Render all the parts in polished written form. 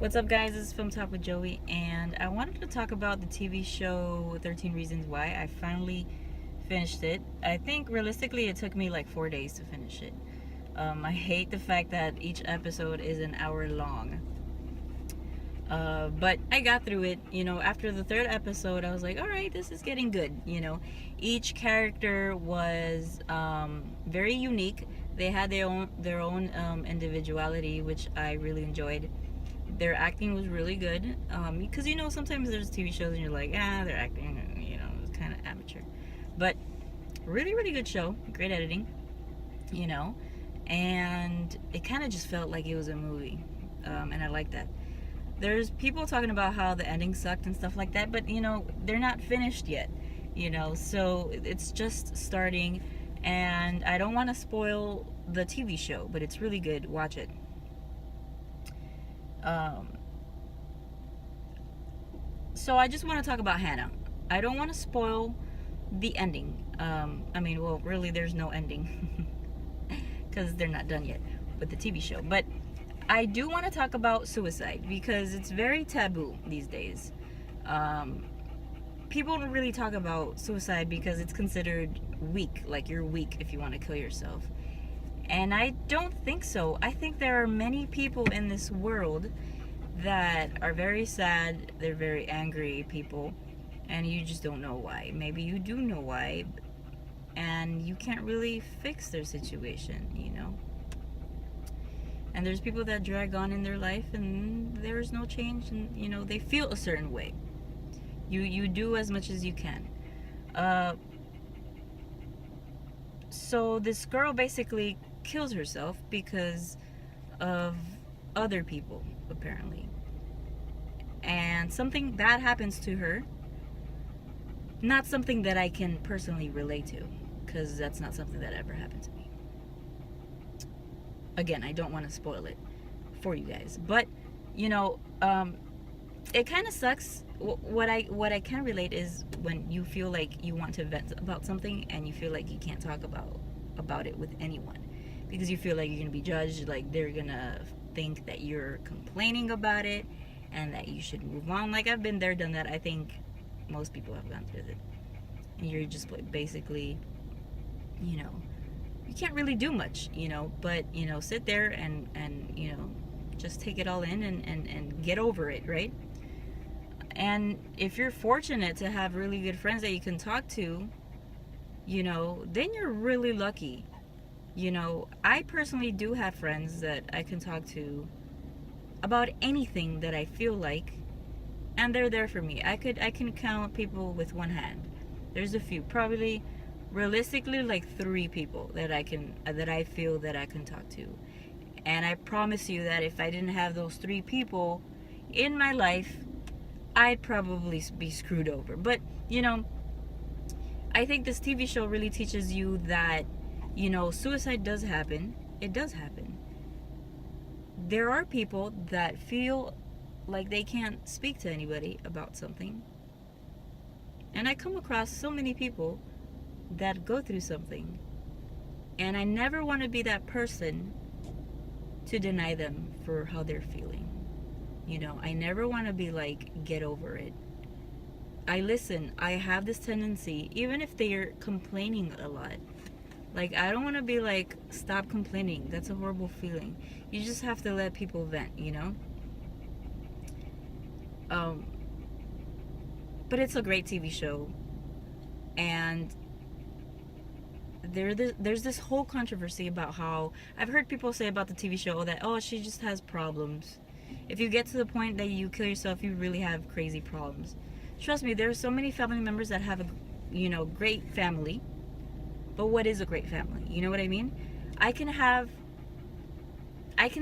What's up, guys? This is Film Talk with Joey, and I wanted to talk about the TV show 13 Reasons Why. I finally finished it. I think realistically it took me like 4 days to finish it. I hate the fact that each episode is an hour long. But I got through it. After the third episode, I was like, all right, this is getting good. Each character was very unique. They had their own individuality, which I really enjoyed. Their acting was really good, because sometimes there's TV shows and you're like, they're acting, it's kind of amateur, but really, really good show, great editing, and it kind of just felt like it was a movie, and I like that. There's people talking about how the ending sucked and stuff like that, but they're not finished yet, so it's just starting, and I don't want to spoil the TV show, but it's really good. Watch it. So I just want to talk about Hannah. I don't want to spoil the ending. Really, there's no ending because they're not done yet with the TV show. But I do want to talk about suicide because it's very taboo these days. People don't really talk about suicide because it's considered weak, like you're weak if you want to kill yourself. And I don't think so. I think there are many people in this world that are very sad, they're very angry people, and you just don't know why. Maybe you do know why, and you can't really fix their situation, And there's people that drag on in their life and there's no change, and they feel a certain way. You do as much as you can. So this girl basically kills herself because of other people, apparently. And something bad happens to her. Not something that I can personally relate to, because that's not something that ever happened to me. Again, I don't want to spoil it for you guys, but it kind of sucks. What I can relate is when you feel like you want to vent about something and you feel like you can't talk about it with anyone because you feel like you're gonna be judged, like they're gonna think that you're complaining about it and that you should move on. Like, I've been there, done that. I think most people have gone through it. And you're just basically, you can't really do much, but, sit there and just take it all in and get over it, right? And if you're fortunate to have really good friends that you can talk to, then you're really lucky. I personally do have friends that I can talk to about anything that I feel like, and they're there for me. I can count people with one hand. There's a few, probably realistically like 3 people that I feel that I can talk to. And I promise you that if I didn't have those 3 people in my life, I'd probably be screwed over. But I think this TV show really teaches you that suicide does happen. It does happen. There are people that feel like they can't speak to anybody about something. And I come across so many people that go through something. And I never want to be that person to deny them for how they're feeling. I never want to be like, get over it. I have this tendency, even if they're complaining a lot. Like, I don't want to be like, stop complaining. That's a horrible feeling. You just have to let people vent, But it's a great TV show. And there's this whole controversy about how I've heard people say about the TV show that, she just has problems. If you get to the point that you kill yourself, you really have crazy problems. Trust me, there are so many family members that have a great family. But what is a great family? You know what I mean? I can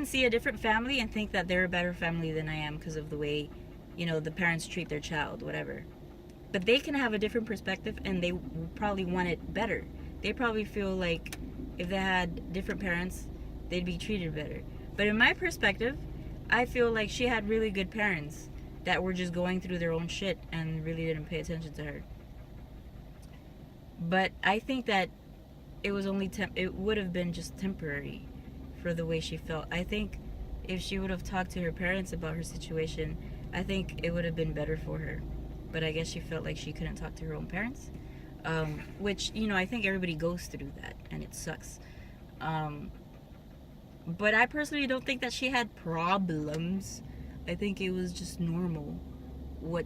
see a different family and think that they're a better family than I am because of the way, the parents treat their child, whatever. But they can have a different perspective and they probably want it better. They probably feel like if they had different parents, they'd be treated better. But in my perspective, I feel like she had really good parents that were just going through their own shit and really didn't pay attention to her. But I think that it was only it would have been just temporary for the way she felt. I think if she would have talked to her parents about her situation, I think it would have been better for her. But I guess she felt like she couldn't talk to her own parents, which, you know, I think everybody goes through that, and it sucks. But I personally don't think that she had problems. I think it was just normal. Well,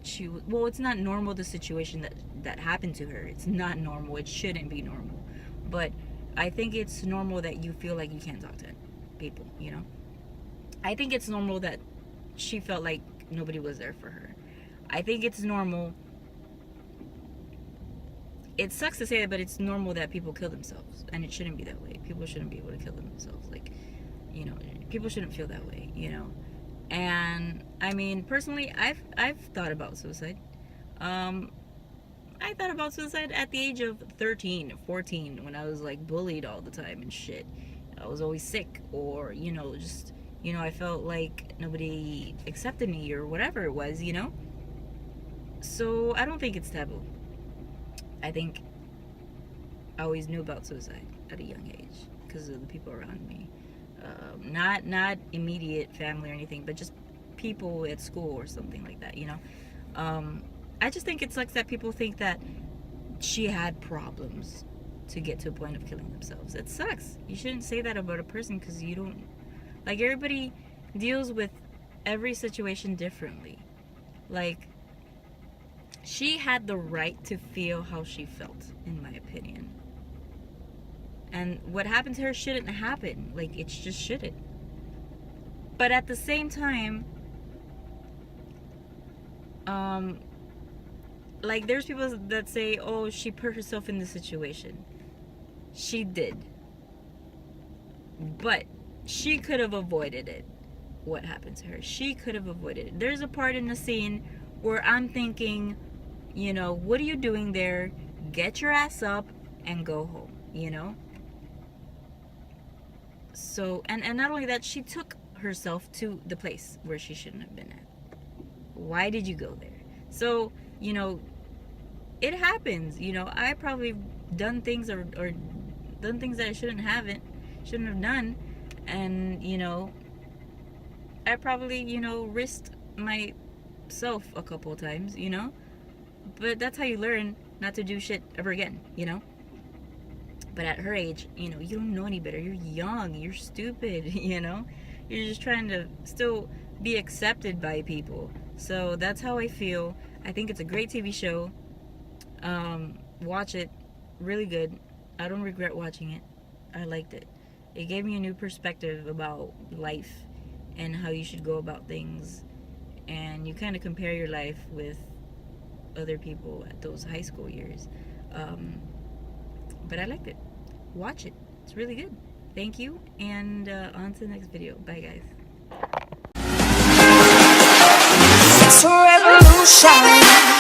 it's not normal, the situation that happened to her. It's not normal. It shouldn't be normal. But I think it's normal that you feel like you can't talk to people, you know? I think it's normal that she felt like nobody was there for her. I think it's normal. It sucks to say that, but it's normal that people kill themselves, and it shouldn't be that way. People shouldn't be able to kill themselves. Like, you know, people shouldn't feel that way, you know? And I mean, personally, I've thought about suicide. I thought about suicide at the age of 13, 14, when I was like bullied all the time and shit. I was always sick, or, you know, just, you know, I felt like nobody accepted me or whatever it was, you know? So I don't think it's taboo. I think I always knew about suicide at a young age because of the people around me. Not immediate family or anything, but just people at school or something like that, you know? I just think it sucks that people think that she had problems to get to a point of killing themselves. It sucks. You shouldn't say that about a person, because you don't... Like, everybody deals with every situation differently. Like, she had the right to feel how she felt, in my opinion. And what happened to her shouldn't happen. Like, it just shouldn't. But at the same time, like, there's people that say, oh, she put herself in this situation. She did. But she could have avoided it. What happened to her? She could have avoided it. There's a part in the scene where I'm thinking, you know, what are you doing there? Get your ass up and go home, you know? So, and not only that, she took herself to the place where she shouldn't have been at. Why did you go there? So, you know, it happens. You know, I probably done things or done things that I shouldn't have done. And, you know, I probably, you know, risked myself a couple of times, you know? But that's how you learn not to do shit ever again, you know? But at her age, you know, you don't know any better. You're young. You're stupid, you know? You're just trying to still be accepted by people. So that's how I feel. I think it's a great TV show. Watch it. Really good. I don't regret watching it. I liked it. It gave me a new perspective about life and how you should go about things. And you kind of compare your life with other people at those high school years. But I liked it. Watch it. It's really good. Thank you. And on to the next video. Bye, guys. It's a revolution.